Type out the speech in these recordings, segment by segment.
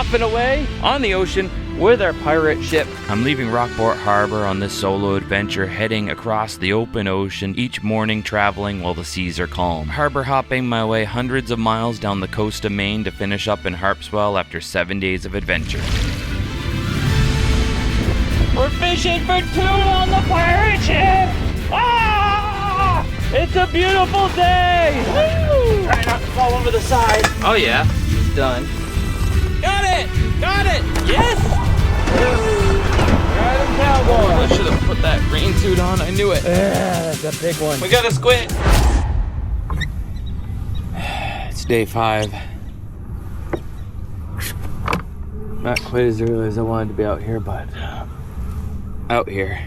off and away on the ocean with our pirate ship. I'm leaving Rockport Harbor on this solo adventure, heading across the open ocean, each morning traveling while the seas are calm. Harbor hopping my way hundreds of miles down the coast of Maine to finish up in Harpswell after 7 days of adventure. We're fishing for tuna on the pirate ship! Ah! It's a beautiful day! Woo! Try not to fall over the side. Oh yeah, it's done. Got it! Got it! Yes! Got him, cowboy! I should have put that rain suit on. I knew it. That's a big one. We got a squid. It's day 5. Not quite as early as I wanted to be out here, but out here.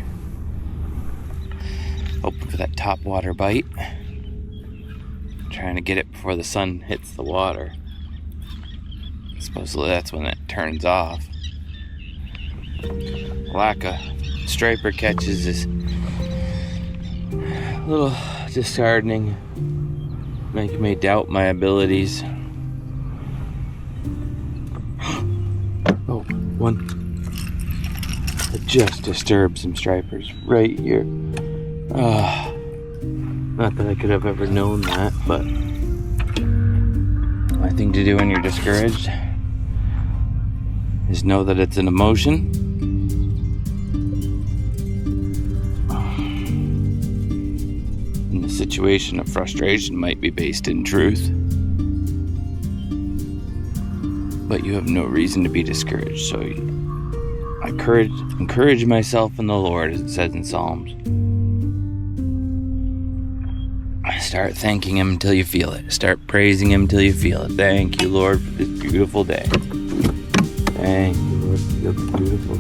Hoping for that top water bite. Trying to get it before the sun hits the water. Supposedly that's when it turns off. Lack of striper catches is a little disheartening. Making me doubt my abilities. Oh, one that just disturbed some stripers right here. Not that I could have ever known that, but my thing to do when you're discouraged is know that it's an emotion. And the situation of frustration might be based in truth. But you have no reason to be discouraged, so I encourage myself in the Lord, as it says in Psalms. Start thanking Him until you feel it. Start praising Him until you feel it. Thank you, Lord, for this beautiful day. Thank you, Lord, for your beautiful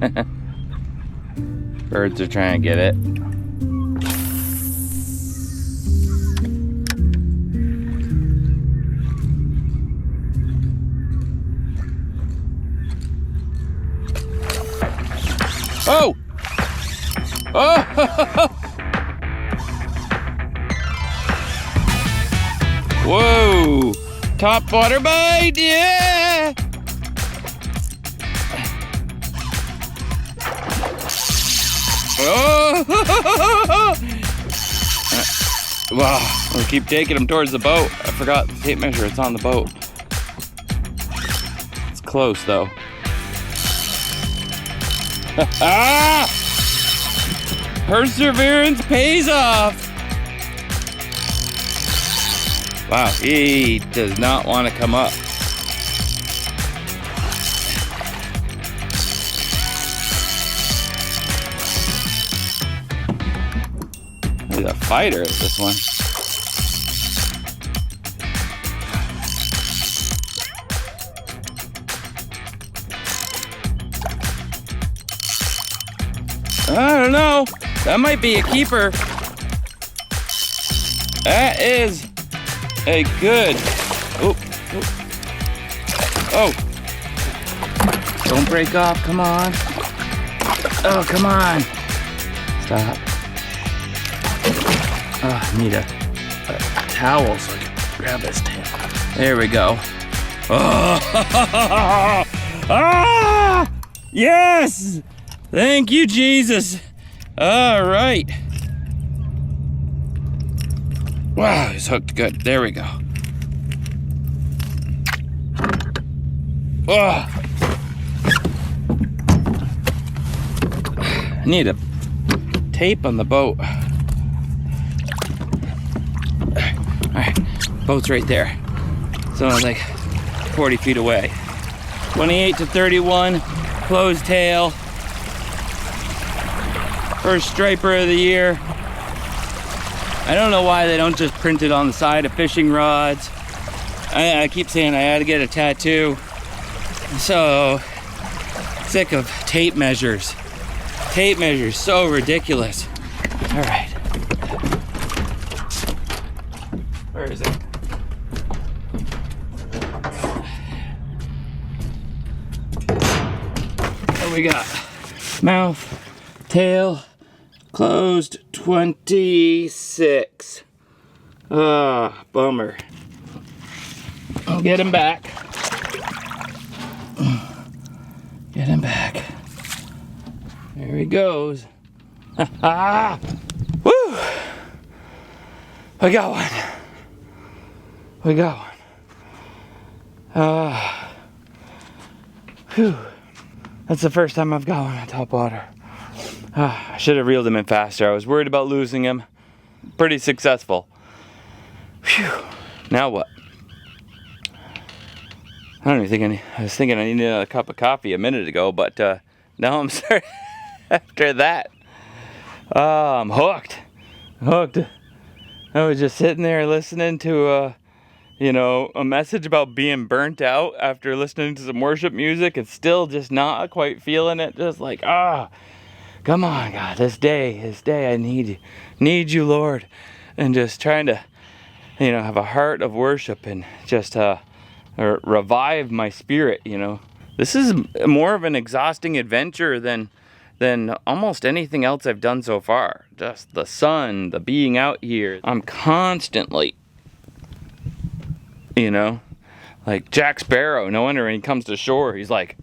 day. Birds are trying to get it. Oh! Oh! Whoa! Top water bite! Yeah! Oh! Wow! We'll keep taking them towards the boat. I forgot the tape measure. It's on the boat. It's close though. Ah! Perseverance pays off. Wow, he does not want to come up. He's a fighter at this one. I don't know. That might be a keeper. That is a good. Oh, oh. Oh. Don't break off. Come on. Oh, come on. Stop. Oh, I need a towel so I can grab his tail. There we go. Oh. Ah! Yes! Thank you, Jesus. All right. Wow, he's hooked good. There we go. Oh. I need a tape on the boat. All right, boat's right there. So I'm like 40 feet away. 28 to 31, closed tail. First striper of the year. I don't know why they don't just print it on the side of fishing rods. I keep saying I had to get a tattoo. So sick of tape measures. Tape measures, so ridiculous. All right. Where is it? What do we got? Mouth, Tail closed 26. Ah, bummer. I'll get him back. Get him back. There he goes. Ha! Woo! We got one. We got one. Whew. That's the first time I've got one on top water. I should have reeled him in faster. I was worried about losing him. Pretty successful. Phew. Now what? I don't even think I was thinking I needed a cup of coffee a minute ago, but now I'm sorry. After that, I'm hooked. Hooked. I was just sitting there listening to you know, a message about being burnt out after listening to some worship music and still just not quite feeling it. Just like, come on, God, this day, I need you, Lord. And just trying to, you know, have a heart of worship and just revive my spirit, you know. This is more of an exhausting adventure than almost anything else I've done so far. Just the sun, the being out here. I'm constantly, you know, like Jack Sparrow. No wonder when he comes to shore, he's like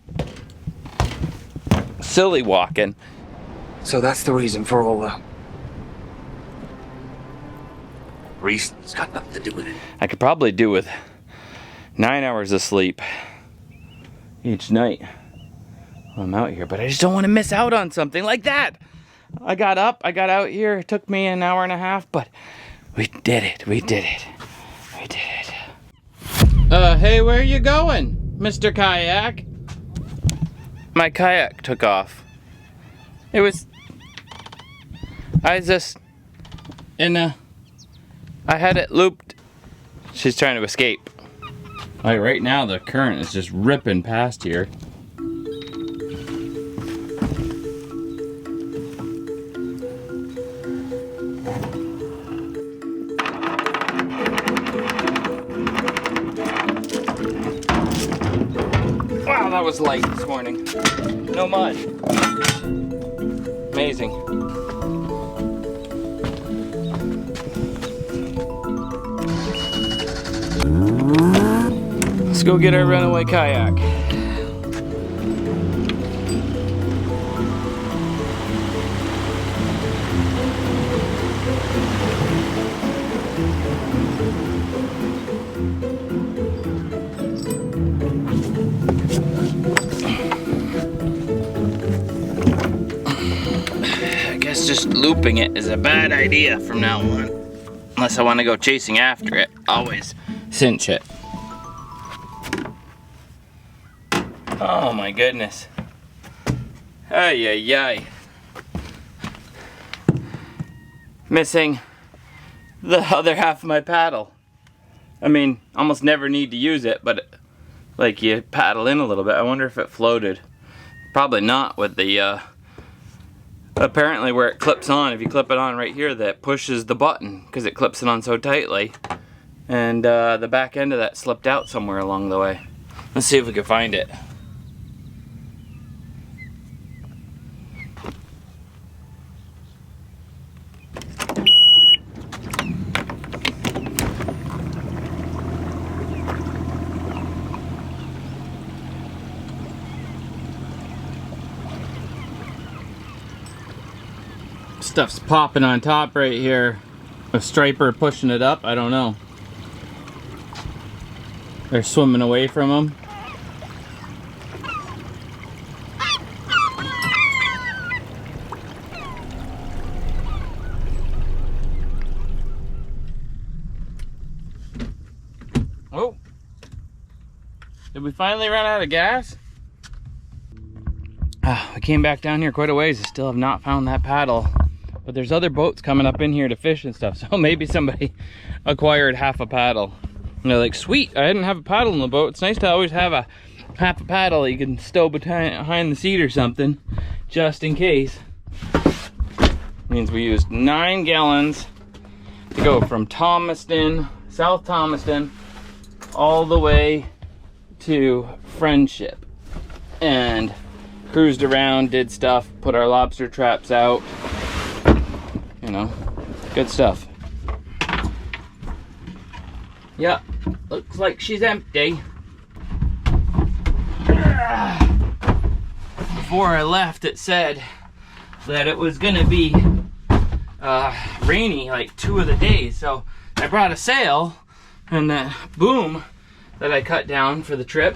silly walking. So that's the reason for all the reasons. Got nothing to do with it. I could probably do with 9 hours of sleep each night while I'm out here, but I just don't want to miss out on something like that. I got up, I got out here. It took me an hour and a half, but we did it. We did it. We did it. Hey, where are you going, Mr. Kayak? My kayak took off. I was just I had it looped. She's trying to escape. Like right now, the current is just ripping past here. Wow, that was light this morning. No mud. Amazing. Let's go get our runaway kayak. I guess just looping it is a bad idea from now on. Unless I want to go chasing after it. Always cinch it. Oh my goodness. Ay, ay, ay. Missing the other half of my paddle. I mean, almost never need to use it, but like you paddle in a little bit. I wonder if it floated. Probably not with the, apparently where it clips on, if you clip it on right here, that pushes the button because it clips it on so tightly. And the back end of that slipped out somewhere along the way. Let's see if we can find it. Stuff's popping on top right here. A striper pushing it up, I don't know. They're swimming away from them. Oh! Did we finally run out of gas? We came back down here quite a ways. I still have not found that paddle. But there's other boats coming up in here to fish and stuff. So maybe somebody acquired half a paddle. And they're like, sweet, I didn't have a paddle in the boat. It's nice to always have a half a paddle that you can stow behind the seat or something, just in case. Means we used 9 gallons to go from Thomaston, South Thomaston, all the way to Friendship. And cruised around, did stuff, put our lobster traps out. You know, good stuff. Yep, looks like she's empty. Before I left, it said that it was gonna be rainy like 2 of the days, so I brought a sail and that boom that I cut down for the trip,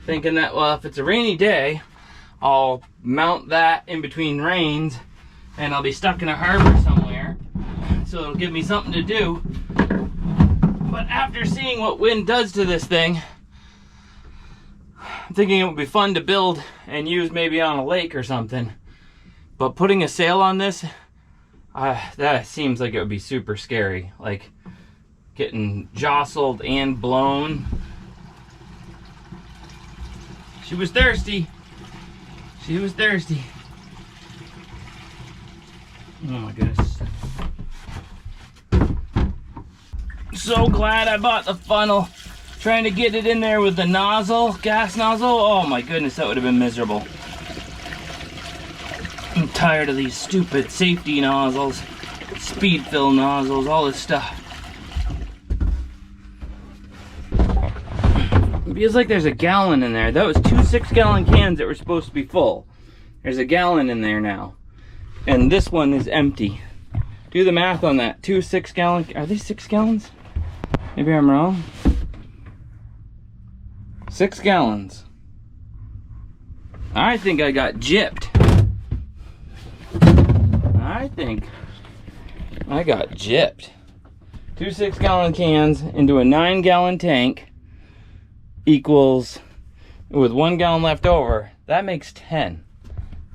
thinking that, well, if it's a rainy day, I'll mount that in between rains and I'll be stuck in a harbor somewhere, so it'll give me something to do. But after seeing what wind does to this thing, I'm thinking it would be fun to build and use maybe on a lake or something. But putting a sail on this, that seems like it would be super scary. Like getting jostled and blown. She was thirsty. She was thirsty. Oh my goodness. So glad I bought the funnel. Trying to get it in there with the nozzle, gas nozzle. Oh my goodness, that would have been miserable. I'm tired of these stupid safety nozzles, speed fill nozzles, all this stuff. It feels like there's a gallon in there. That was 2 6-gallon cans that were supposed to be full. There's a gallon in there now. And this one is empty. Do the math on that. 2 6-gallon, are they 6 gallons? Maybe I'm wrong. 6 gallons. I think I got gypped. I think I got gypped. 2 6-gallon cans into a 9-gallon tank equals, with 1 gallon left over, that makes 10.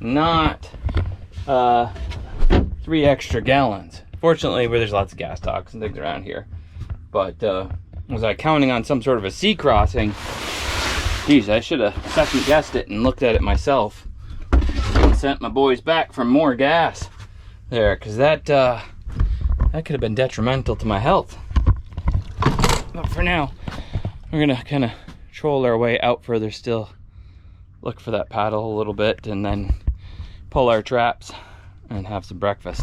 Not 3 extra gallons. Fortunately, where there's lots of gas docks and things around here. But was I counting on some sort of a sea crossing? Geez, I should have second guessed it and looked at it myself and sent my boys back for more gas there, because that could have been detrimental to my health. But for now, we're gonna kind of troll our way out further still, look for that paddle a little bit, and then pull our traps and have some breakfast.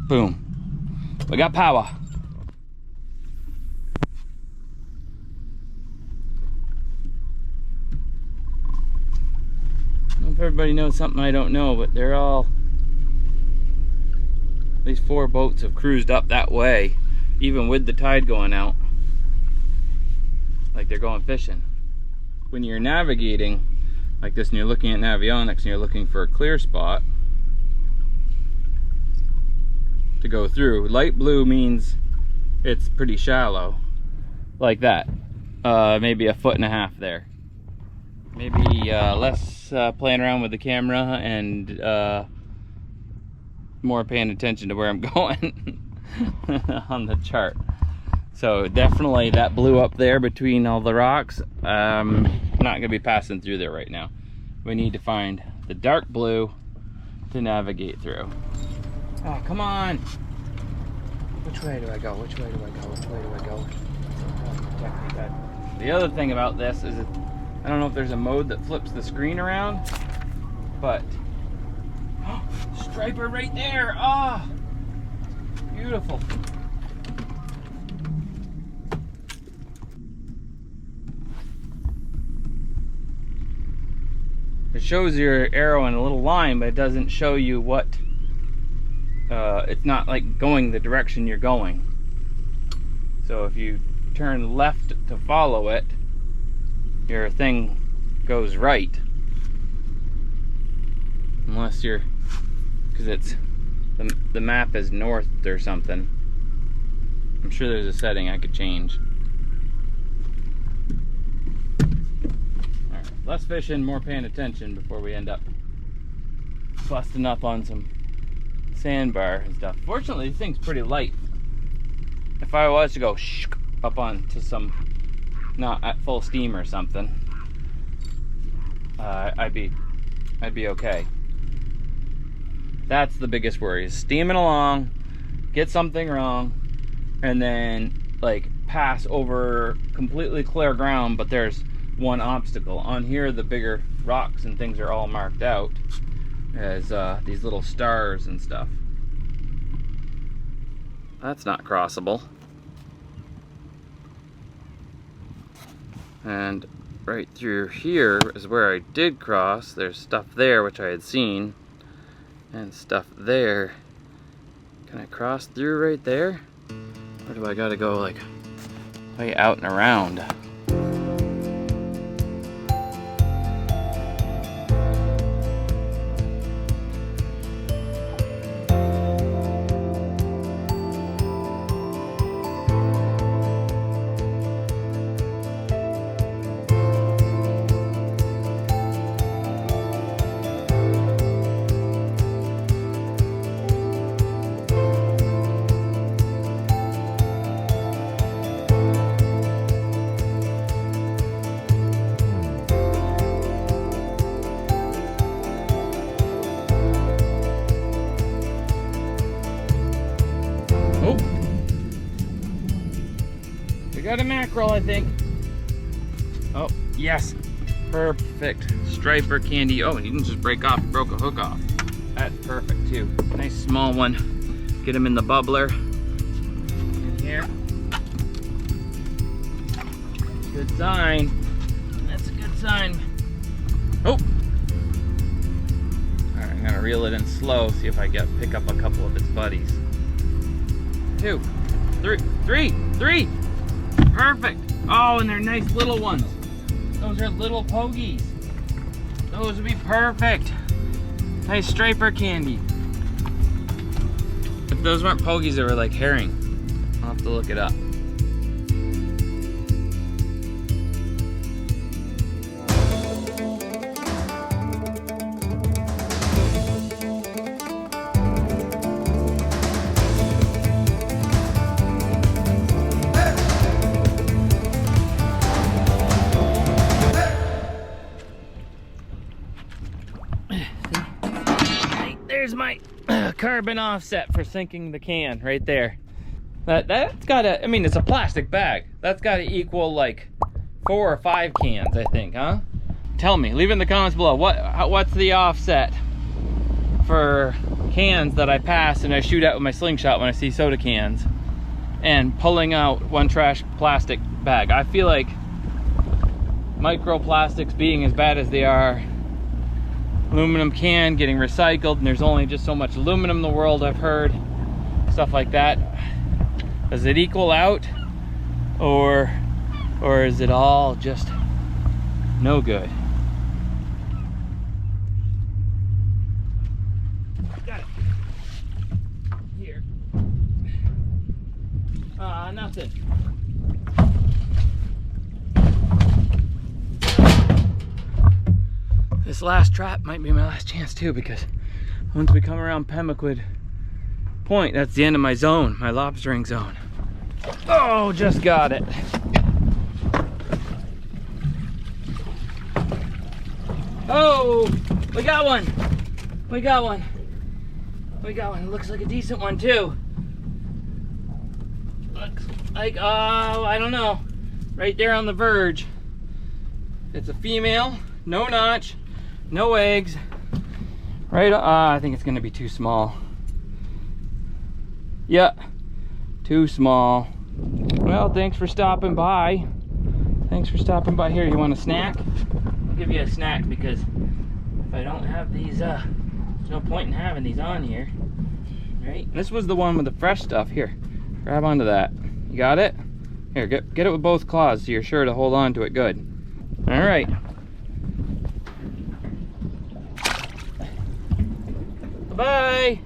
Boom. We got power. I don't know if everybody knows something I don't know, but they're all, these 4 boats have cruised up that way, even with the tide going out. Like they're going fishing. When you're navigating like this and you're looking at navionics and you're looking for a clear spot to go through, light blue means it's pretty shallow, like that. Maybe 1.5 foot there. Maybe less playing around with the camera and more paying attention to where I'm going on the chart. So definitely that blue up there between all the rocks. I'm not gonna be passing through there right now. We need to find the dark blue to navigate through. Oh, come on. Which way do I go? Which way do I go? Which way do I go? Oh, the other thing about this is I don't know if there's a mode that flips the screen around, but striper right there. Ah, oh, beautiful. It shows your arrow in a little line, but it doesn't show you what, it's not like going the direction you're going. So if you turn left to follow it, your thing goes right. Unless you're, because it's, the map is north or something. I'm sure there's a setting I could change. Alright, less fishing, more paying attention before we end up busting up on some sandbar and stuff. Fortunately, this thing's pretty light. If I was to go up onto some, not at full steam or something, I'd be okay. That's the biggest worry, is steaming along, get something wrong, and then like pass over completely clear ground, but there's one obstacle. On here, the bigger rocks and things are all marked out as these little stars and stuff. That's not crossable. And right through here is where I did cross. There's stuff there which I had seen, and stuff there. Can I cross through right there? Or do I gotta go like way out and around? Got a mackerel, I think. Oh, yes. Perfect. Striper candy. Oh, you can just break off, broke a hook off. That's perfect too. Nice small one. Get him in the bubbler. In here. Good sign. That's a good sign. Oh! Alright, I'm gonna reel it in slow, see if I pick up a couple of its buddies. 2, 3. Perfect. Oh, and they're nice little ones. Those are little pogies. Those would be perfect. Nice striper candy. If those weren't pogies, they were like herring. I'll have to look it up. There's my carbon offset for sinking the can right there. That's gotta, I mean, it's a plastic bag. That's gotta equal like 4 or 5 cans, I think, huh? Tell me, leave it in the comments below. What's the offset for cans that I pass and I shoot out with my slingshot when I see soda cans, and pulling out one trash plastic bag? I feel like microplastics being as bad as they are, aluminum can getting recycled, and there's only just so much aluminum in the world, I've heard. Stuff like that. Does it equal out? Or is it all just no good? Got it. Here. Nothing. This last trap might be my last chance too, because once we come around Pemaquid Point, that's the end of my zone, my lobstering zone. Oh, just got it. Oh, we got one. We got one. We got one. It looks like a decent one too. Looks like, oh, I don't know. Right there on the verge. It's a female, no notch. No eggs. Right, I think it's gonna be too small. Yeah, too small. Well, thanks for stopping by. Thanks for stopping by. Here, you want a snack? I'll give you a snack, because if I don't have these, there's no point in having these on here. Right? This was the one with the fresh stuff. Here, grab onto that. You got it? Here, get it with both claws so you're sure to hold on to it good. All right. Goodbye.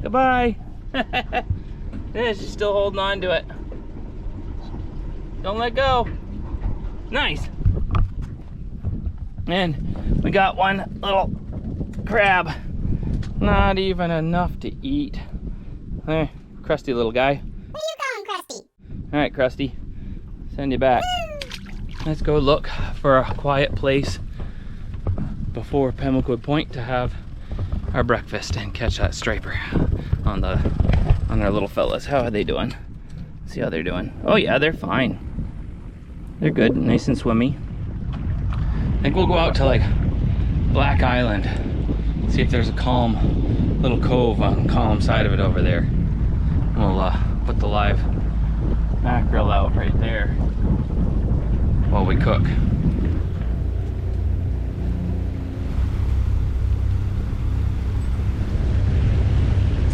Goodbye. Yeah, she's still holding on to it. Don't let go. Nice. And we got one little crab. Not even enough to eat. There, crusty little guy. Where you going, Krusty? All right, Krusty. Send you back. Let's go look for a quiet place before Pemaquid Point to have our breakfast and catch that striper on our little fellas. How are they doing? See how they're doing. Oh yeah, they're fine. They're good, nice and swimmy. I think we'll go out to like Black Island. See if there's a calm little cove on the calm side of it over there. We'll put the live mackerel out right there while we cook.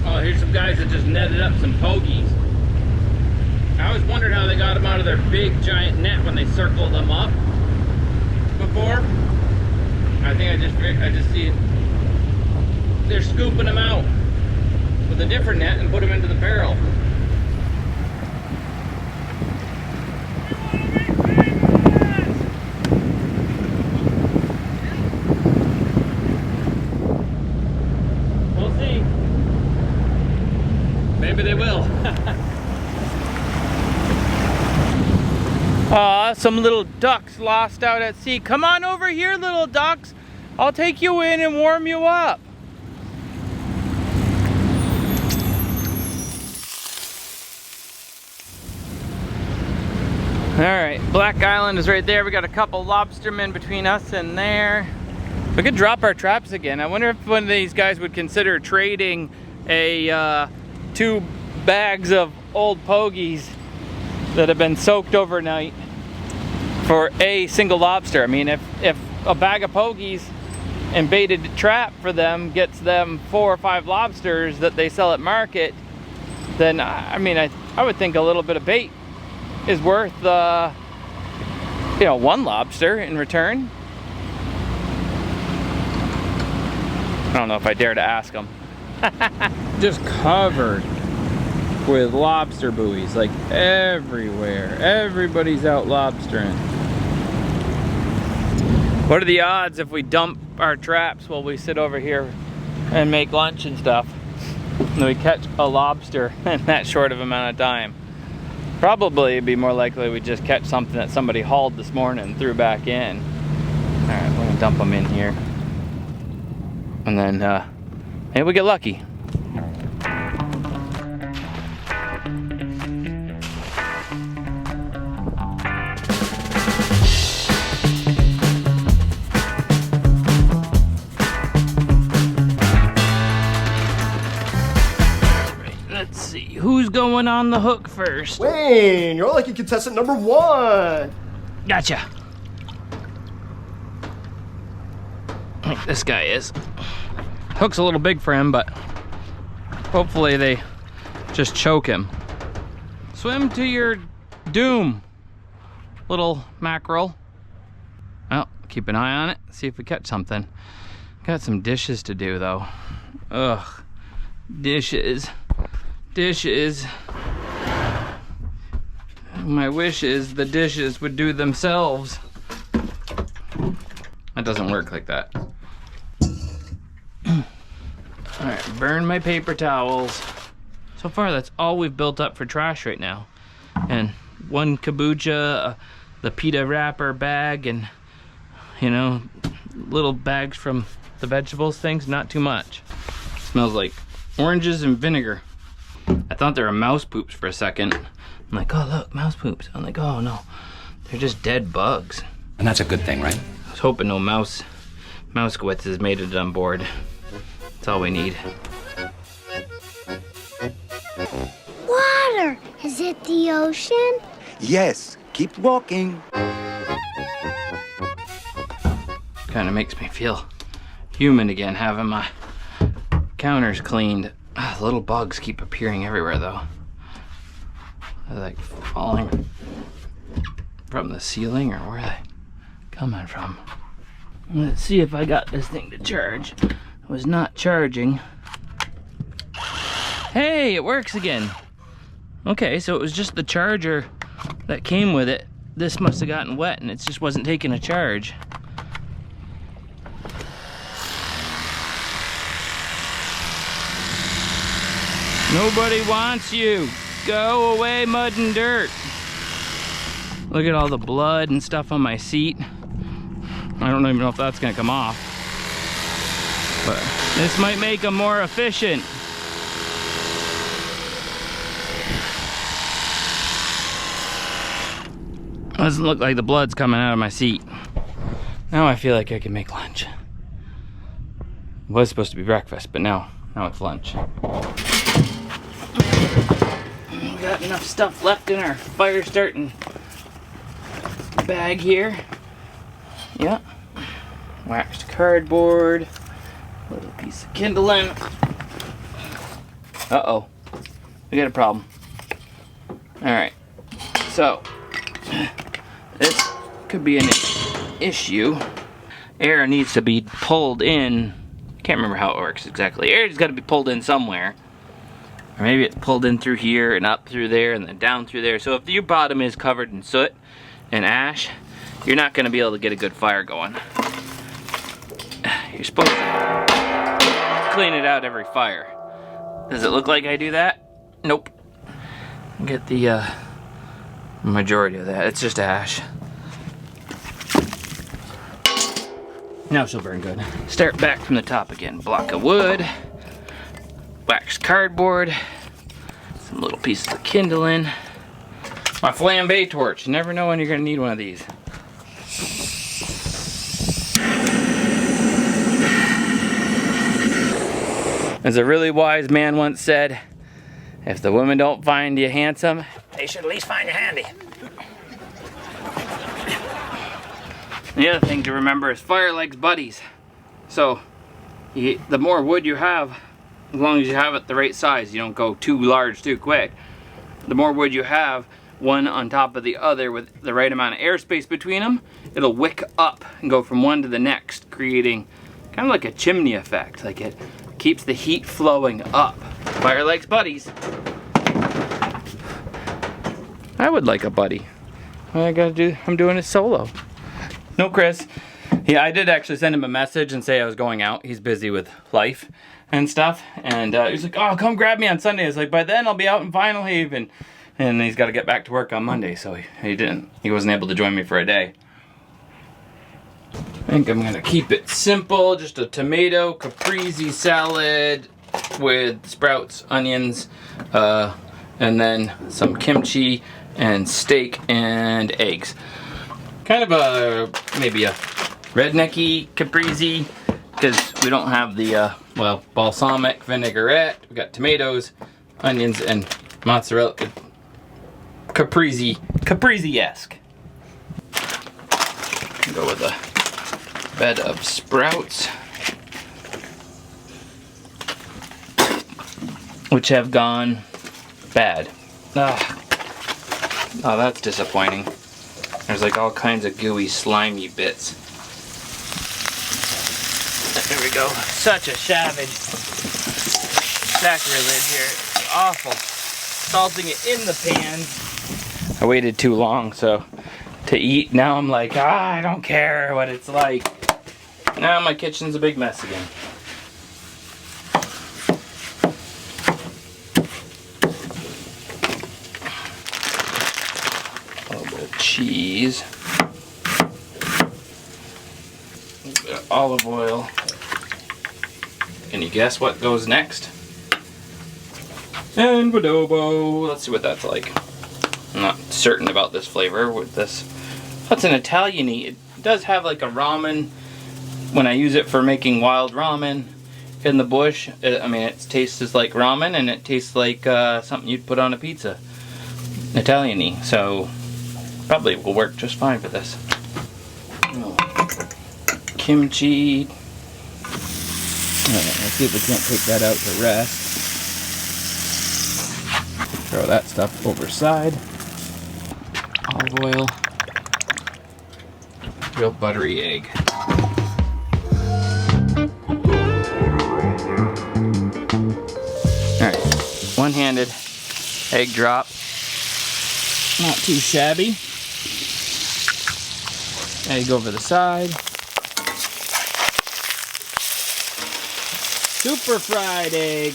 Oh, here's some guys that just netted up some pogies. I always wondered how they got them out of their big giant net when they circled them up before. I think I just see it. They're scooping them out with a different net and put them into the barrel. We'll see. Maybe they will. Aw, some little ducks lost out at sea. Come on over here, little ducks. I'll take you in and warm you up. Alright, Black Island is right there. We got a couple lobstermen between us and there. We could drop our traps again. I wonder if one of these guys would consider trading a 2 bags of old pogies that have been soaked overnight for a single lobster. I mean, if a bag of pogies and baited trap for them gets them 4 or 5 lobsters that they sell at market, then I mean, I would think a little bit of bait is worth you know, 1 lobster in return. I don't know if I dare to ask them. Just covered with lobster buoys, like everywhere. Everybody's out lobstering. What are the odds if we dump our traps while we sit over here and make lunch and stuff, and we catch a lobster in that short of amount of time? Probably it'd be more likely we just catch something that somebody hauled this morning and threw back in. All right, we're gonna dump them in here, and then maybe we get lucky. Let's see, who's going on the hook first? Wayne, you're lucky contestant number 1. Gotcha. I think this guy is. Hook's a little big for him, but hopefully they just choke him. Swim to your doom, little mackerel. Well, keep an eye on it, see if we catch something. Got some dishes to do though. Ugh, dishes. Dishes. My wish is the dishes would do themselves. That doesn't work like that. Alright, burn my paper towels. So far that's all we've built up for trash right now. And 1 kombucha, the pita wrapper bag, and you know, little bags from the vegetables things, not too much. Smells like oranges and vinegar. I thought they were mouse poops for a second. I'm like, oh look, mouse poops. I'm like, oh no, they're just dead bugs. And that's a good thing, right? I was hoping no mouse squits has made it on board. That's all we need. Water! Is it the ocean? Yes, keep walking. Kind of makes me feel human again, having my counters cleaned. Little bugs keep appearing everywhere though. They're like falling from the ceiling, or where are they coming from? Let's see if I got this thing to charge. It was not charging. Hey, it works again. Okay, so it was just the charger that came with it. This must have gotten wet and it just wasn't taking a charge. Nobody wants you. Go away, mud and dirt. Look at all the blood and stuff on my seat. I don't even know if that's gonna come off. But this might make them more efficient. Doesn't look like the blood's coming out of my seat. Now I feel like I can make lunch. It was supposed to be breakfast, but now it's lunch. We got enough stuff left in our fire starting bag here. Yeah. Waxed cardboard. A little piece of kindling. Uh-oh. We got a problem. Alright. So, this could be an issue. Air needs to be pulled in. I can't remember how it works exactly. Air's got to be pulled in somewhere. Or maybe it's pulled in through here and up through there and then down through there. So if your bottom is covered in soot and ash, you're not going to be able to get a good fire going. You're supposed to clean it out every fire. Does it look like I do that? Nope. Get the majority of that. It's just ash. Now she'll burn good. Start back from the top again. Block of wood, waxed cardboard, some little pieces of kindling, my flambe torch. You never know when you're gonna need one of these. As a really wise man once said, if the women don't find you handsome, they should at least find you handy. The other thing to remember is fire likes buddies. So, the more wood you have, as long as you have it the right size, you don't go too large too quick. The more wood you have, one on top of the other with the right amount of airspace between them, it'll wick up and go from one to the next, creating kind of like a chimney effect. Like it keeps the heat flowing up. Fire likes buddies. I would like a buddy. All I gotta do, I'm doing it solo. No, Chris. Yeah, I did actually send him a message and say I was going out. He's busy with life and stuff. And he was like, oh, come grab me on Sunday. I was like, by then I'll be out in Vinalhaven. And he's got to get back to work on Monday, so he didn't. He wasn't able to join me for a day. I think I'm gonna keep it simple. Just a tomato caprese salad with sprouts, onions, and then some kimchi and steak and eggs. Kind of maybe a rednecky caprese, because we don't have the well, balsamic vinaigrette. We got tomatoes, onions, and mozzarella. Caprese-esque. Go with a bed of sprouts, which have gone bad. Oh, that's disappointing. There's like all kinds of gooey, slimy bits. There we go. Such a savage sacrilege here. It's awful. Salting it in the pan. I waited too long, so to eat, now I'm like, I don't care what it's like. Now my kitchen's a big mess again. A little bit of cheese. A little bit of olive oil. Can you guess what goes next? And adobo. Let's see what that's like. I'm not certain about this flavor with this. That's an Italian-y. It does have like a ramen. When I use it for making wild ramen in the bush, I mean, it tastes like ramen and it tastes like something you'd put on a pizza. Italian-y. So probably will work just fine for this. Kimchi. Alright, let's see if we can't take that out to rest. Throw that stuff over side. Olive oil. Real buttery egg. Alright, one-handed egg drop. Not too shabby. Egg over the side. Super fried egg.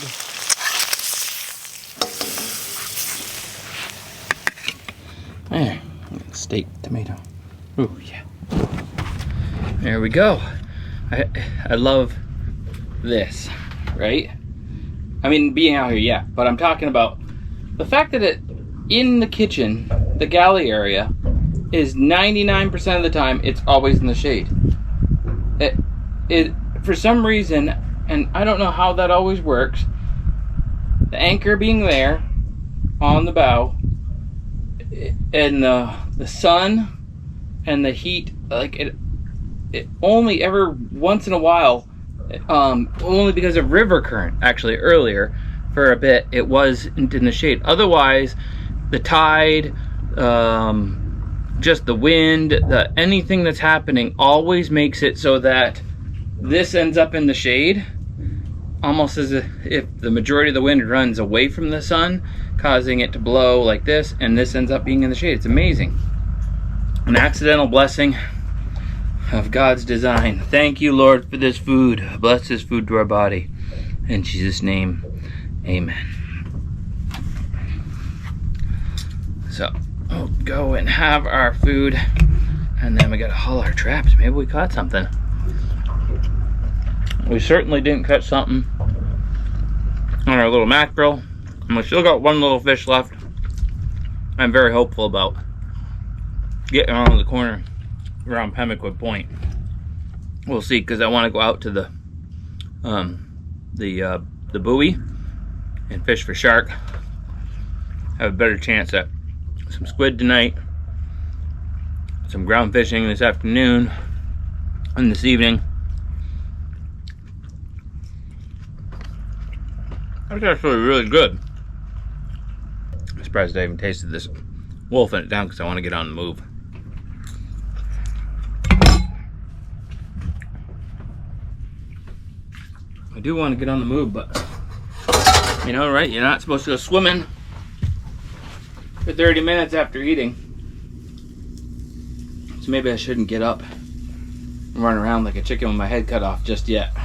There, steak, tomato. Ooh, yeah. There we go. I love this, right? I mean, being out here, yeah, but I'm talking about the fact that it, in the kitchen, the galley area, is 99% of the time, it's always in the shade. It for some reason, and I don't know how that always works, the anchor being there on the bow, and the sun and the heat, like it only ever once in a while, only because of river current, actually earlier for a bit it was in the shade. Otherwise the tide, just the wind, anything that's happening always makes it so that this ends up in the shade, almost as if the majority of the wind runs away from the sun, causing it to blow like this, and this ends up being in the shade. It's amazing. An accidental blessing of God's design. Thank you, Lord, for this food. Bless this food to our body. In Jesus' name, amen. So, we'll go and have our food, and then we gotta haul our traps. Maybe we caught something. We certainly didn't catch something on our little mackerel, and we still got one little fish left. I'm very hopeful about getting around the corner around Pemmican Point. We'll see, because I want to go out to the buoy and fish for shark. Have a better chance at some squid tonight, some ground fishing this afternoon and this evening. That's actually really good. I'm surprised I even tasted this, wolfing it down because I want to get on the move. I do want to get on the move, but you know, right? You're not supposed to go swimming for 30 minutes after eating. So maybe I shouldn't get up and run around like a chicken with my head cut off just yet.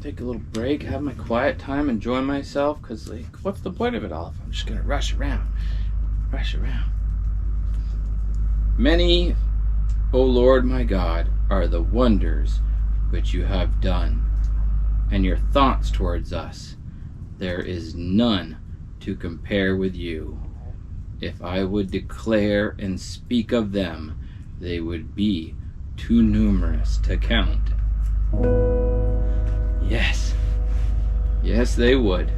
Take a little break, have my quiet time, enjoy myself, because like, what's the point of it all if I'm just gonna rush around? Many, O Lord my God, are the wonders which you have done, and your thoughts towards us. There is none to compare with you. If I would declare and speak of them, they would be too numerous to count. Yes. Yes, they would.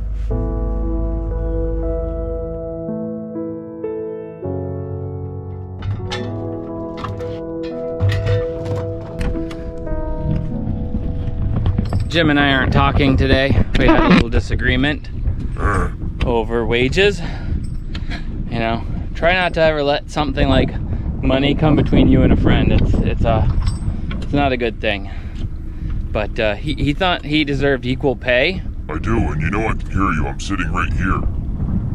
Jim and I aren't talking today. We had a little disagreement over wages. You know, try not to ever let something like money come between you and a friend. It's not a good thing. But he thought he deserved equal pay. I do, and you know I can hear you. I'm sitting right here.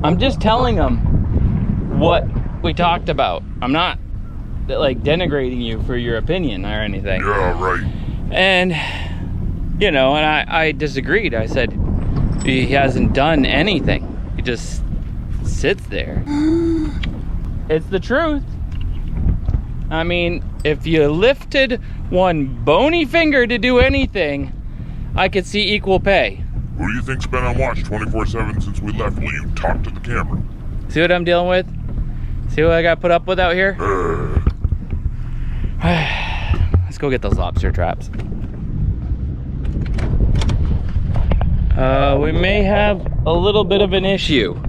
I'm just telling him what we talked about. I'm not like denigrating you for your opinion or anything. Yeah, right. And you know, and I disagreed. I said he hasn't done anything. He just sits there. It's the truth. I mean, if you lifted one bony finger to do anything, I could see equal pay. Who do you think's been on watch 24/7 since we left? Will you talk to the camera? See what I'm dealing with? See what I got put up with out here? Let's go get those lobster traps. We may have a little bit of an issue.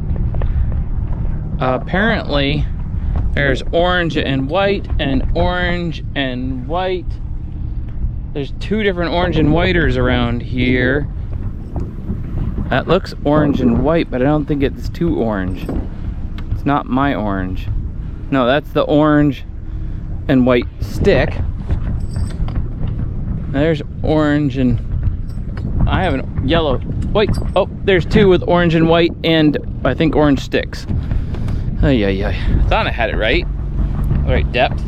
Apparently, there's orange and white and orange and white. There's two different orange and whiters around here. That looks orange and white, but I don't think it's too orange. It's not my orange. No, that's the orange and white stick. There's orange and I have a yellow, white. Oh, there's two with orange and white and I think orange sticks. I thought I had it right. Right depth.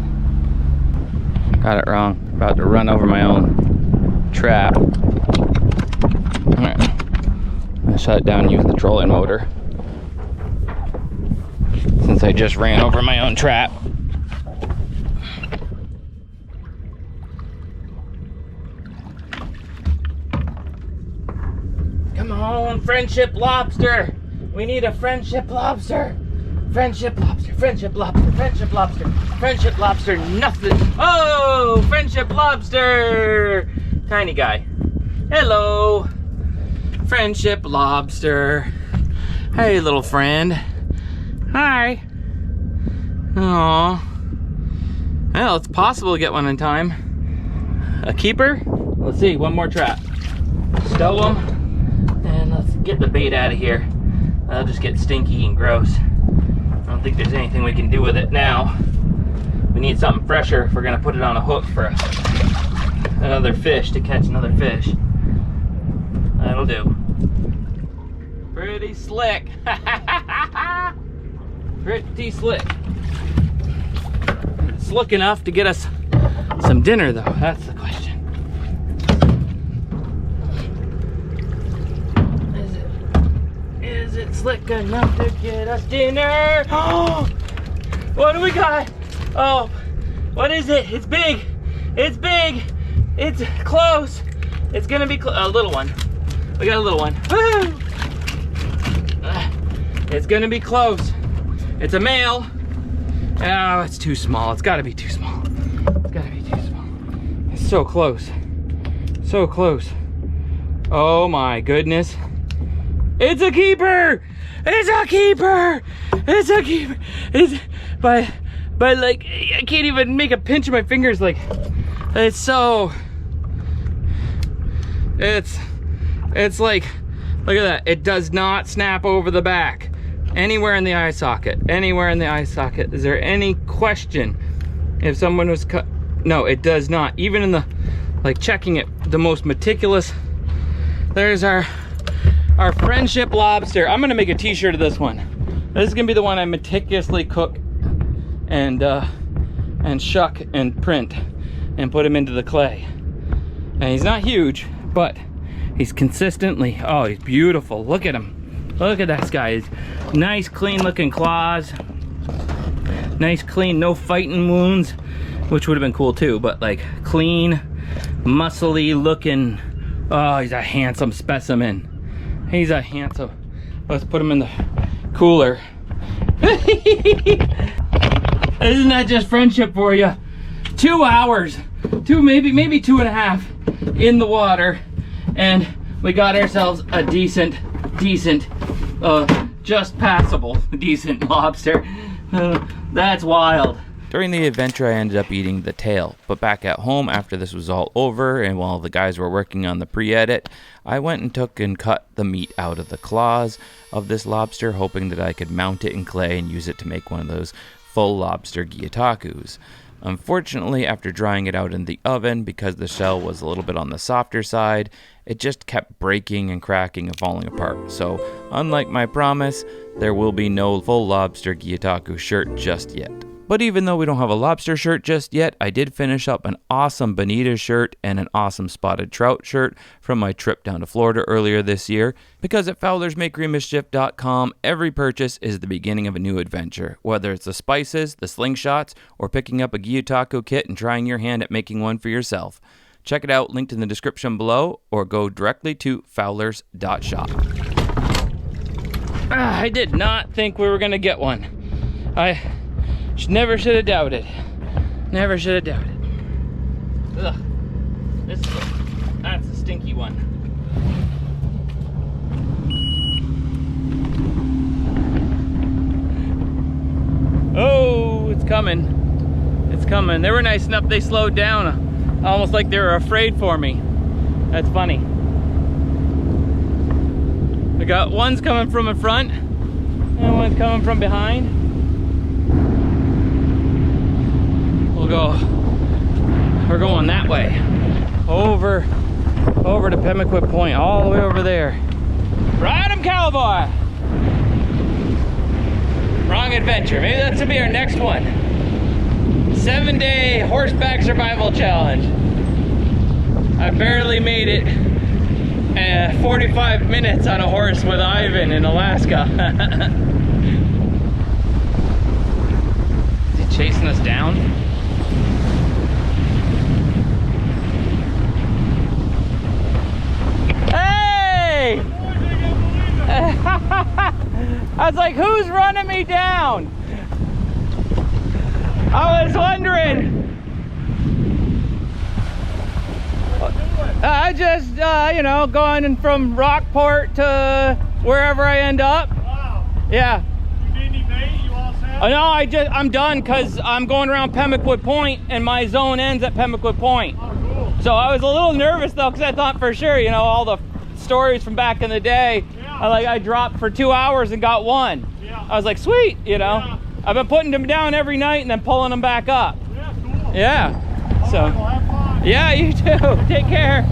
Got it wrong. About to run over my own trap. Alright. I shut it down and use the trolling motor. Since I just ran over my own trap. Come on, friendship lobster. We need a friendship lobster. Friendship lobster, friendship lobster, friendship lobster, friendship lobster, nothing. Oh, friendship lobster. Tiny guy. Hello. Friendship lobster. Hey, little friend. Hi. Aw. Well, it's possible to get one in time. A keeper? Let's see, one more trap. Stow them, and let's get the bait out of here. That'll just get stinky and gross. I don't think there's anything we can do with it now. We need something fresher if we're gonna put it on a hook for another fish, to catch another fish. That'll do. Pretty slick. Pretty slick. Slick enough to get us some dinner though, that's the question. Is it slick enough to get us dinner? Oh, what do we got? Oh, what is it? It's big. It's big. It's close. It's gonna be a little one. We got a little one. Woo! It's gonna be close. It's a male. Oh, it's too small. It's gotta be too small. It's gotta be too small. It's so close. So close. Oh my goodness. It's a keeper! It's a keeper! It's a keeper! It's but like I can't even make a pinch of my fingers. Like it's so. It's like, look at that. It does not snap over the back. Anywhere in the eye socket. Anywhere in the eye socket. Is there any question if someone was cut? No, it does not. Even in the, like checking it, the most meticulous. There's our friendship lobster. I'm gonna make a t-shirt of this one. This is gonna be the one I meticulously cook and shuck and print and put him into the clay. And he's not huge, but he's consistently, oh, he's beautiful. Look at him. Look at that guy. He's nice, clean looking claws. Nice, clean, no fighting wounds, which would have been cool too, but like clean, muscly looking. Oh, he's a handsome specimen. He's a handsome. Let's put him in the cooler. Isn't that just friendship for you? 2 hours, maybe 2.5 in the water, and we got ourselves a decent, just passable, decent lobster. That's wild. During the adventure, I ended up eating the tail, but back at home after this was all over and while the guys were working on the pre-edit, I went and took and cut the meat out of the claws of this lobster, hoping that I could mount it in clay and use it to make one of those full lobster gyutakus. Unfortunately, after drying it out in the oven, because the shell was a little bit on the softer side, it just kept breaking and cracking and falling apart. So, unlike my promise, there will be no full lobster gyutaku shirt just yet. But even though we don't have a lobster shirt just yet, I did finish up an awesome bonita shirt and an awesome spotted trout shirt from my trip down to Florida earlier this year. Because at Fowler's Makery Mischief.com, every purchase is the beginning of a new adventure. Whether it's the spices, the slingshots, or picking up a gyutako kit and trying your hand at making one for yourself. Check it out, linked in the description below, or go directly to fowlers.shop. I did not think we were gonna get one. I never should have doubted. Never should have doubted. Ugh. That's a stinky one. Oh, it's coming. It's coming. They were nice enough, they slowed down. Almost like they were afraid for me. That's funny. I got one's coming from in front and one's coming from behind. We're going that way, over to Pemaquid Point, all the way over there. Ride 'em, cowboy! Wrong adventure. Maybe that's gonna be our next one. 7-day horseback survival challenge. I barely made it 45 minutes on a horse with Ivan in Alaska. Is he chasing us down? Hey! I was like, who's running me down? I was wondering. I just, you know, going from Rockport to wherever I end up. Wow. Yeah. You need any bait? You all set? No, I'm done because I'm going around Pemmicook Point and my zone ends at Pemmicook Point. Oh, cool. So I was a little nervous though because I thought for sure, you know, all the stories from back in the day, Yeah. I dropped for 2 hours and got one. Yeah. I was like, sweet, you know. Yeah. I've been putting them down every night and then pulling them back up. Yeah, cool. Yeah. All So. right, well, have fun. Yeah, you too. Take care.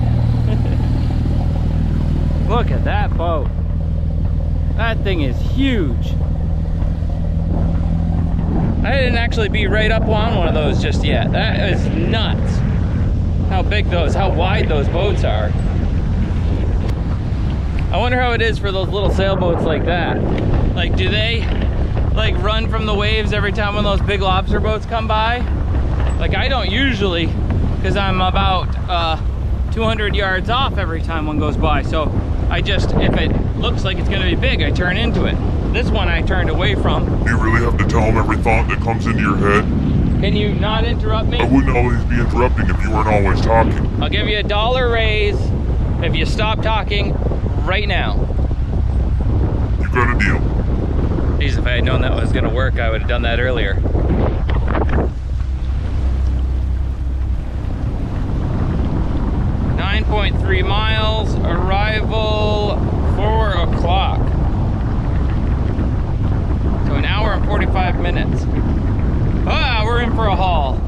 Look at that boat. That thing is huge. I didn't actually be right up on one of those just yet. That is nuts. How wide those boats are. I wonder how it is for those little sailboats like that. Like, do they like run from the waves every time one of those big lobster boats come by? Like, I don't usually, because I'm about 200 yards off every time one goes by. So I just, if it looks like it's gonna be big, I turn into it. This one I turned away from. Do you really have to tell them every thought that comes into your head? Can you not interrupt me? I wouldn't always be interrupting if you weren't always talking. I'll give you $1 raise if you stop talking right now. You got a deal. Geez, if I had known that was gonna work, I would have done that earlier. .3 miles, arrival 4 o'clock. So an hour and 45 minutes. Ah, we're in for a haul.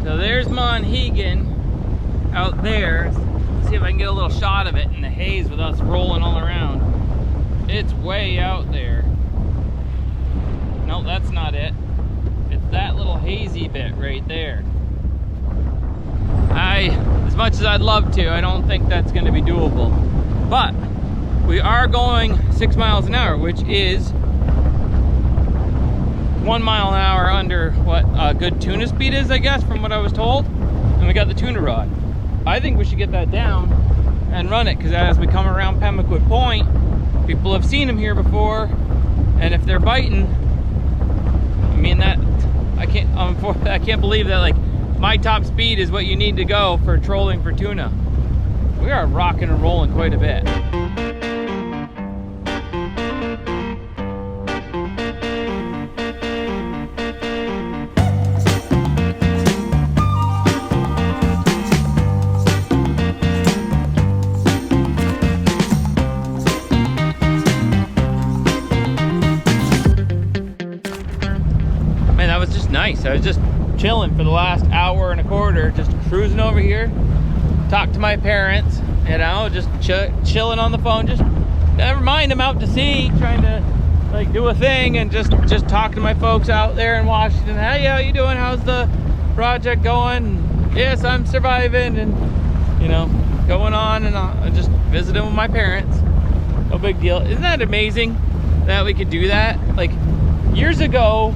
So there's Monhegan out there. Let's see if I can get a little shot of it in the haze with us rolling all around. It's way out there. No, that's not it. It's that little hazy bit right there. As much as I'd love to, I don't think that's going to be doable. But we are going 6 miles an hour, which is 1 mile an hour under what a good tuna speed is, I guess, from what I was told. And we got the tuna rod. I think we should get that down and run it, because as we come around Pemmicook Point, people have seen them here before, and if they're biting, I mean, that I can't believe that like my top speed is what you need to go for trolling for tuna. We are rocking and rolling quite a bit. Man, that was just nice. I was just chilling for the last hour and a quarter, just cruising over here, talk to my parents, you know, just chilling on the phone, just never mind, I'm out to sea trying to like do a thing, and just talk to my folks out there in Washington. Hey, how you doing? How's the project going? Yes, I'm surviving, and you know, going on, and just visiting with my parents. No big deal. Isn't that amazing that we could do that? Like years ago,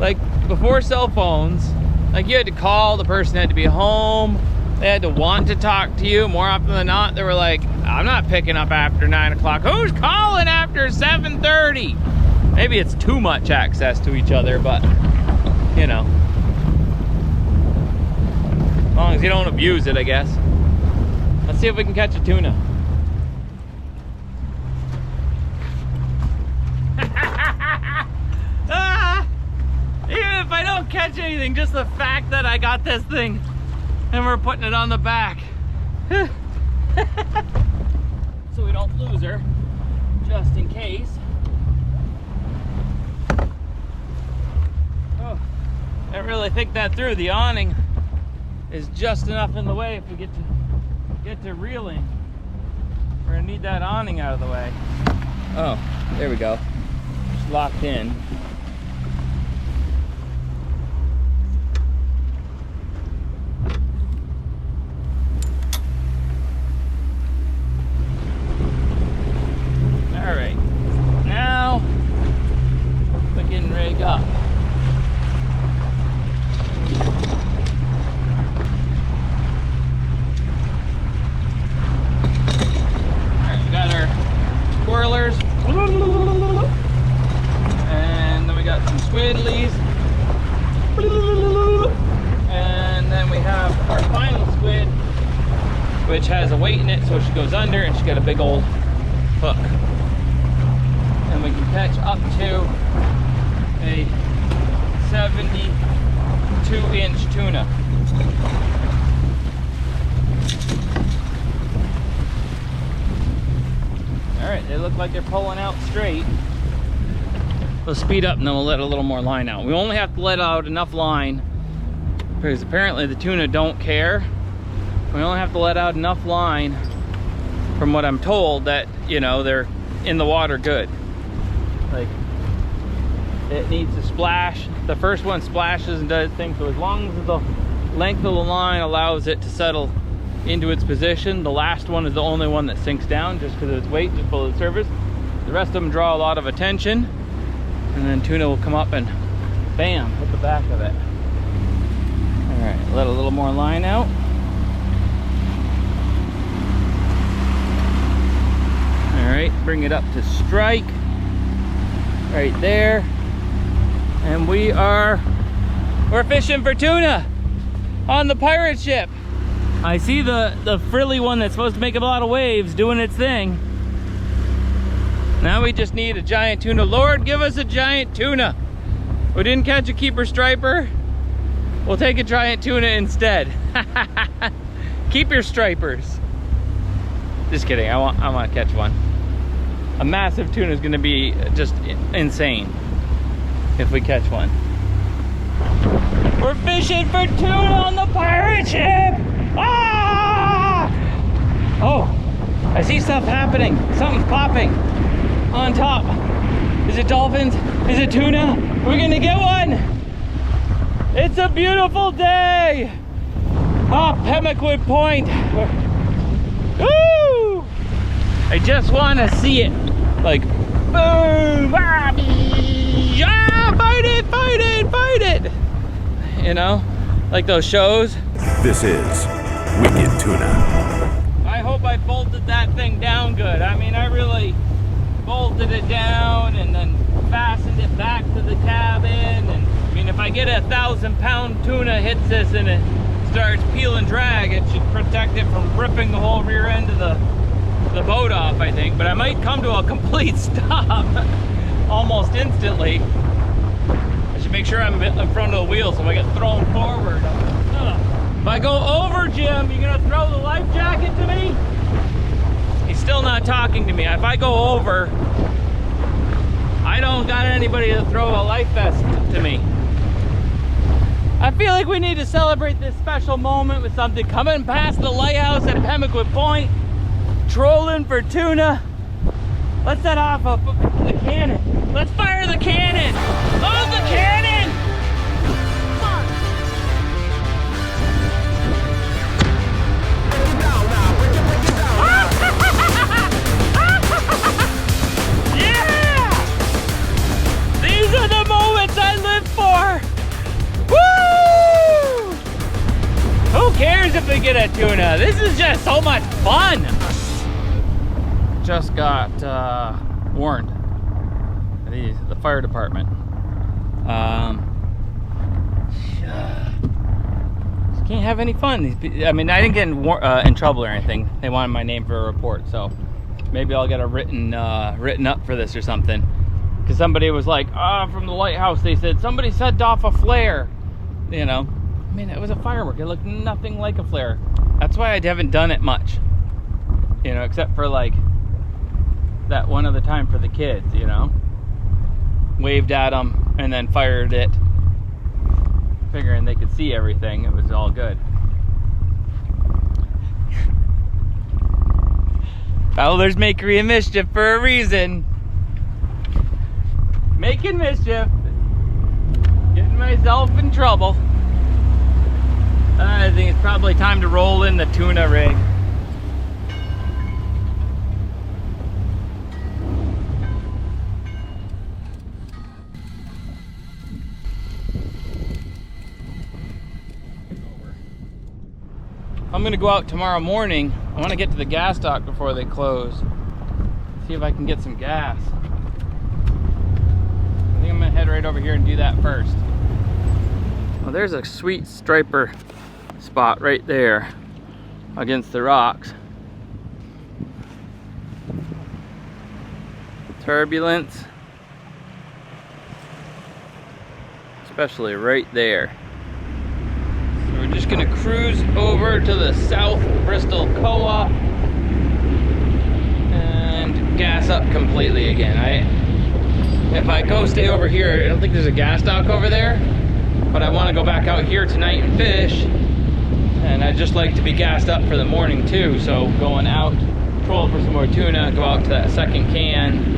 like before cell phones, like you had to call, the person had to be home, they had to want to talk to you. More often than not, they were like, I'm not picking up after 9 o'clock. Who's calling after 7:30? Maybe it's too much access to each other, but you know, as long as you don't abuse it, I guess. Let's see if we can catch a tuna. Even if I don't catch anything, just the fact that I got this thing and we're putting it on the back. So we don't lose her, just in case. Oh, I didn't really think that through. The awning is just enough in the way if we get to reeling. We're gonna need that awning out of the way. Oh, there we go. Just locked in. All right, now we can rig up. squiddlies. And then we have our final squid, which has a weight in it, so she goes under and she's got a big old hook. And we can catch up to a 72-inch tuna. All right, they look like they're pulling out straight. We'll speed up and then we'll let a little more line out. We only have to let out enough line because apparently the tuna don't care. We only have to let out enough line, from what I'm told, that, you know, they're in the water good. Like, it needs to splash. The first one splashes and does things, so as long as the length of the line allows it to settle into its position, the last one is the only one that sinks down just because of its weight, just below the surface. The rest of them draw a lot of attention, and then tuna will come up and bam, hit the back of it. All right, let a little more line out. All right, bring it up to strike right there, and we're fishing for tuna on the pirate ship. I see the frilly one that's supposed to make a lot of waves doing its thing. Now we just need a giant tuna. Lord, give us a giant tuna. We didn't catch a keeper striper. We'll take a giant tuna instead. Keep your stripers. Just kidding, I want to catch one. A massive tuna is going to be just insane if we catch one. We're fishing for tuna on the pirate ship! Ah! Oh, I see stuff happening. Something's popping on top. Is it dolphins? Is it tuna? We're going to get one! It's a beautiful day off Pemmican Point. Woo! I just want to see it. Like, boom! Ah, fight it, fight it, fight it! You know, like those shows. This is Wicked Tuna. I hope I bolted that thing down good. I mean, I really bolted it down and then fastened it back to the cabin. And I mean, if I get a 1,000-pound tuna hits this and it starts peel and drag, it should protect it from ripping the whole rear end of the boat off, I think. But I might come to a complete stop almost instantly. I should make sure I'm in front of the wheel so I get thrown forward. If I go over, Jim, you gonna throw the life jacket to me? He's still not talking to me. If I go over, I don't got anybody to throw a life vest to me. I feel like we need to celebrate this special moment with something. Coming past the lighthouse at Pemmican Point, trolling for tuna. Let's set off the cannon. Let's fire the cannon. Load the cannon. Yeah! These are the moments I live for. Woo! Who cares if we get a tuna? This is just so much fun. Just got warned. The fire department. Just can't have any fun. I mean, I didn't get in trouble or anything. They wanted my name for a report, so maybe I'll get a written up for this or something. Because somebody was like, from the lighthouse, they said somebody set off a flare. You know, I mean, it was a firework. It looked nothing like a flare. That's why I haven't done it much. You know, except for like that one other time for the kids, you know. Waved at them and then fired it, figuring they could see everything. It was all good. Fowler's Makery and Mischief for a reason. Making mischief. Getting myself in trouble. I think it's probably time to roll in the tuna rig. I'm gonna go out tomorrow morning. I want to get to the gas dock before they close. See if I can get some gas. I think I'm gonna gonna head right over here and do that first. Well, there's a sweet striper spot right there against the rocks. Turbulence, especially right there. So we're just gonna cruise over to the South Bristol Co-op and gas up completely again. If I go stay over here, I don't think there's a gas dock over there, but I want to go back out here tonight and fish, and I'd just like to be gassed up for the morning too. So going out, troll for some more tuna, go out to that second can,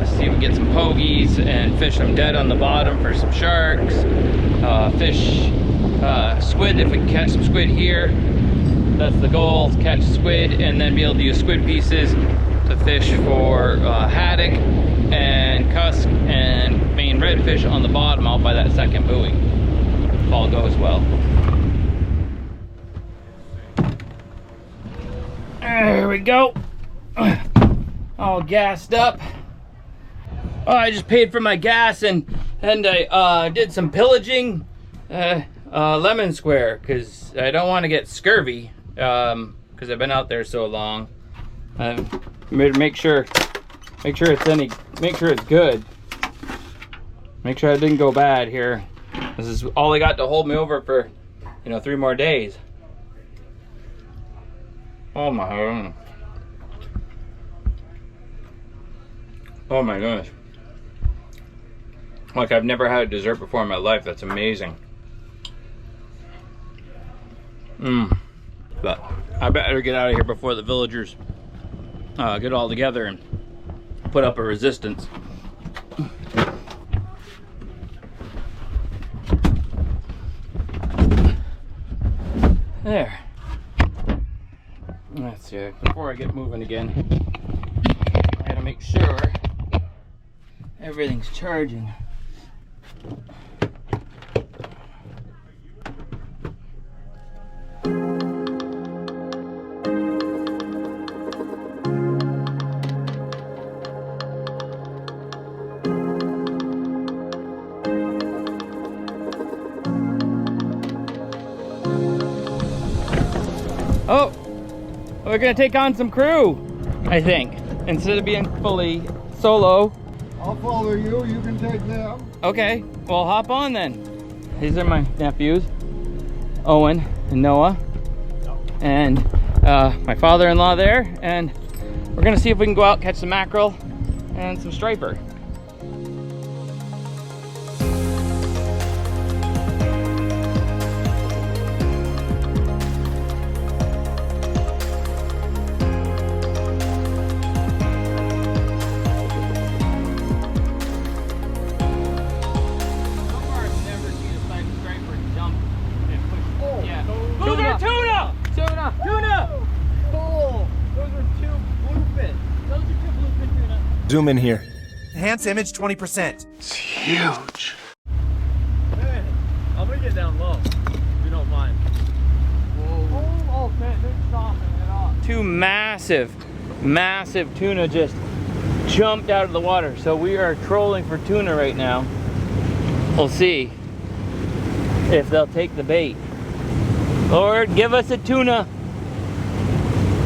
see if we can get some pogies and fish them dead on the bottom for some sharks, fish squid if we can catch some squid here. That's the goal, catch squid and then be able to use squid pieces to fish for haddock and cusk and Maine redfish on the bottom out by that second buoy, if all goes well. There we go. All gassed up. Oh, I just paid for my gas and I did some pillaging Lemon Square because I don't want to get scurvy because I've been out there so long. Make sure it's good. Make sure it didn't go bad here. This is all I got to hold me over for, 3 more days. Oh my god. Oh my goodness. Like I've never had a dessert before in my life. That's amazing. But I better get out of here before the villagers get all together and put up a resistance. There. Let's see. Before I get moving again, I gotta make sure everything's charging. Oh, we're gonna take on some crew, I think, instead of being fully solo. I'll follow you. You can take them. Okay, well, hop on then. These are my nephews, Owen and Noah, and my father-in-law there, and we're gonna see if we can go out, catch some mackerel and some striper. Zoom in here. Enhance image 20%. It's huge. Hey, I'm gonna get down low, if you don't mind. Whoa. Oh, man, they're softening it off. Two massive tuna just jumped out of the water. So we are trolling for tuna right now. We'll see if they'll take the bait. Lord, give us a tuna.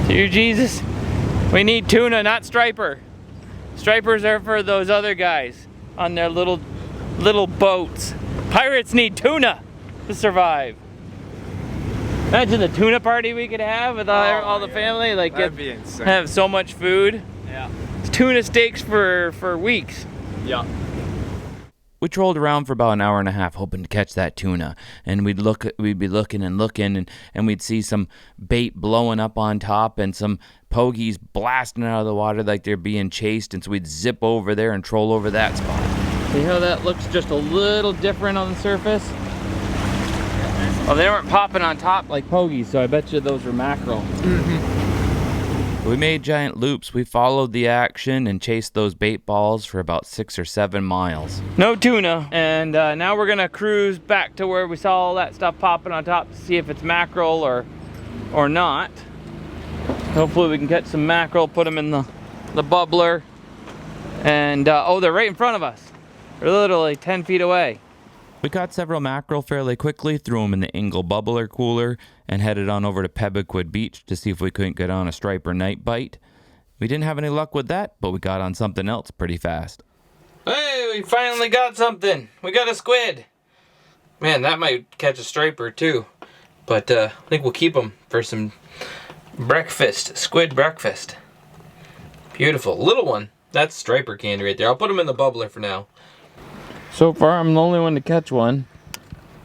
Dear Jesus, we need tuna, not striper. Stripers are for those other guys on their little boats. Pirates need tuna to survive. Imagine the tuna party we could have with all the family. Like, that'd be insane. Have so much food. Yeah. It's tuna steaks for weeks. Yeah. We trolled around for about an hour and a half hoping to catch that tuna, and we'd be looking and we'd see some bait blowing up on top and some pogies blasting out of the water like they're being chased, and so we'd zip over there and troll over that spot. See how that looks just a little different on the surface? Well, they weren't popping on top like pogies, so I bet you those were mackerel. We made giant loops. We followed the action and chased those bait balls for about 6 or 7 miles. No tuna, and now we're gonna cruise back to where we saw all that stuff popping on top to see if it's mackerel or not. Hopefully we can catch some mackerel, put them in the bubbler, and oh, they're right in front of us. They're literally 10 feet away. We caught several mackerel fairly quickly, threw them in the Ingle bubbler cooler, and headed on over to Pebblequid Beach to see if we couldn't get on a striper night bite. We didn't have any luck with that, but we got on something else pretty fast. Hey, we finally got something. We got a squid. Man, that might catch a striper too. But I think we'll keep them for some breakfast, squid breakfast. Beautiful. Little one. That's striper candy right there. I'll put them in the bubbler for now. So far, I'm the only one to catch one.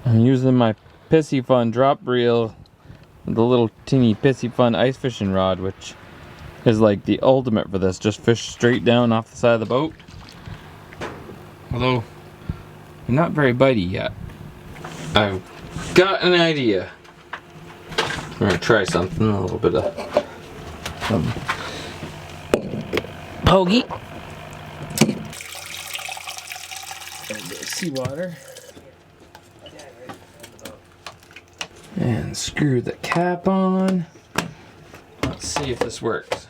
I'm using my Pissy Fun drop reel, the little teeny Pissy Fun ice fishing rod, which is like the ultimate for this. Just fish straight down off the side of the boat. Although, they're not very bitey yet. I've got an idea. I'm gonna try something, a little bit of pokey. Seawater. And screw the cap on. Let's see if this works.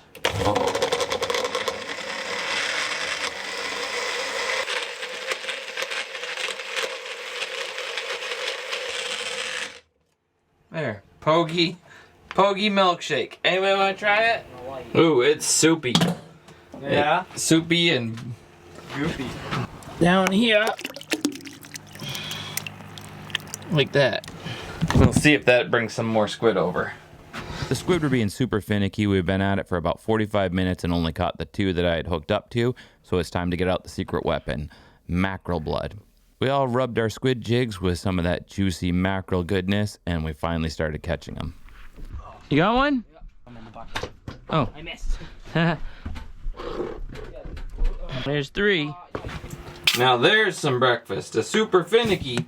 There, Poggy milkshake. Anybody want to try it? Ooh, it's soupy. Yeah? It's soupy and Goofy. down here. Like that. We'll see if that brings some more squid over. The squid were being super finicky. We've been at it for about 45 minutes and only caught the 2 that I had hooked up to, so it's time to get out the secret weapon, mackerel blood. We all rubbed our squid jigs with some of that juicy mackerel goodness, and we finally started catching them. You got one? Yeah, I'm in the bucket. Oh. I missed. There's 3. Now there's some breakfast. A super finicky.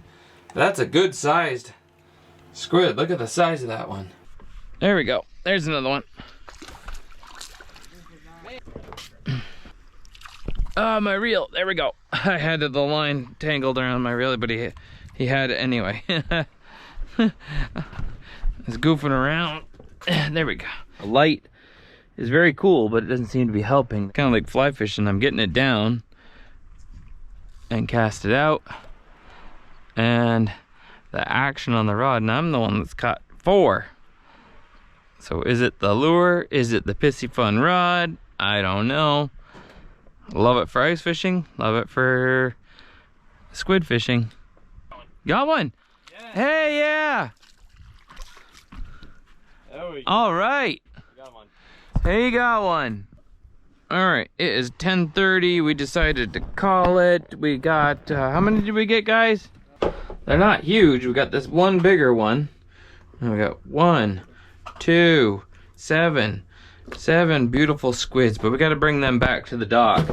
That's a good sized squid. Look at the size of that one. There we go. There's another one. My reel. There we go. I had the line tangled around my reel, but he had it anyway. It's goofing around. There we go. The light is very cool, but it doesn't seem to be helping. Kind of like fly fishing. I'm getting it down and cast it out. And the action on the rod, and I'm the one that's caught 4. So is it the lure? Is it the Pissy Fun rod? I don't know. Love it for ice fishing. Love it for squid fishing. Got one. Yeah. Hey, yeah. There we go. All right. Got one. Hey, you got one. All right. It is 10:30. We decided to call it. We got, how many did we get, guys? They're not huge. We got this one bigger one. And we got 1, 2, 7 beautiful squids, but we got to bring them back to the dock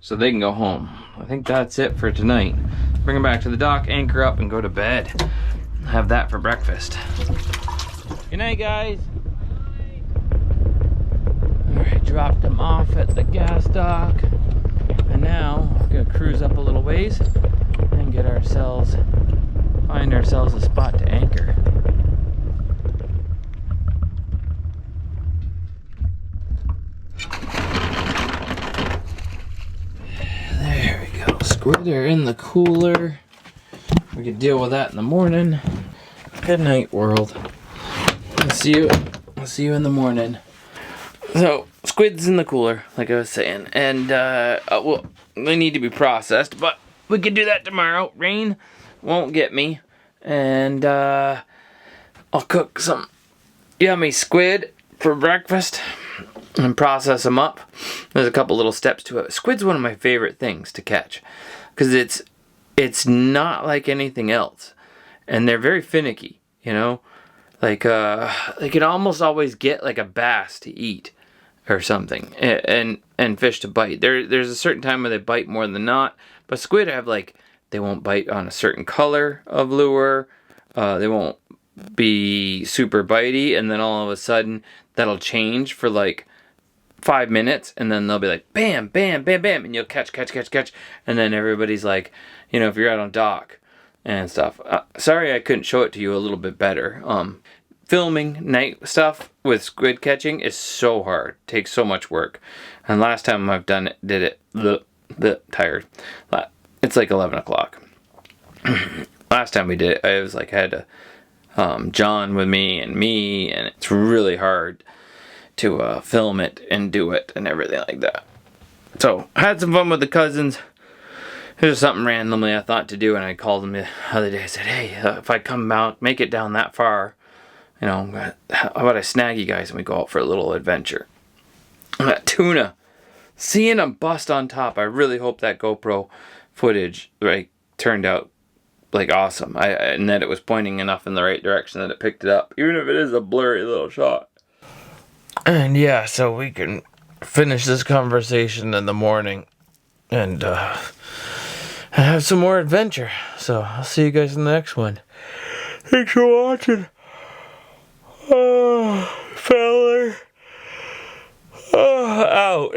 so they can go home. I think that's it for tonight. Bring them back to the dock, anchor up, and go to bed. Have that for breakfast. Good night, guys. All right, dropped them off at the gas dock, and now we're gonna cruise up a little ways and find ourselves a spot to anchor. There we go. Squid are in the cooler. We can deal with that in the morning. Good night, world. I'll see you in the morning. So, squid's in the cooler, like I was saying, and well, they need to be processed, but we can do that tomorrow. Rain won't get me, and I'll cook some yummy squid for breakfast and process them up. There's a couple little steps to it. Squid's one of my favorite things to catch because it's not like anything else, and they're very finicky. You know, like they can almost always get like a bass to eat or something, and fish to bite. There's a certain time where they bite more than not, but squid have like, they won't bite on a certain color of lure. They won't be super bitey, and then all of a sudden that'll change for like 5 minutes, and then they'll be like bam, bam, bam, bam, and you'll catch, and then everybody's like, you know, if you're out on dock and stuff. Sorry I couldn't show it to you a little bit better. Filming night stuff with squid catching is so hard. It takes so much work. And last time I've done it, did it, tired. It's like 11 o'clock. Last time we did it, I was like, I had John with me, and it's really hard to film it and do it and everything like that. So, I had some fun with the cousins. Here's something randomly I thought to do, and I called them the other day. I said, hey, if I come out, make it down that far, you know, how about I snag you guys and we go out for a little adventure. That tuna, seeing them bust on top, I really hope that GoPro footage turned out like awesome. And that it was pointing enough in the right direction that it picked it up, even if it is a blurry little shot. And yeah, so we can finish this conversation in the morning and have some more adventure. So I'll see you guys in the next one. Thanks for watching. Fowler out.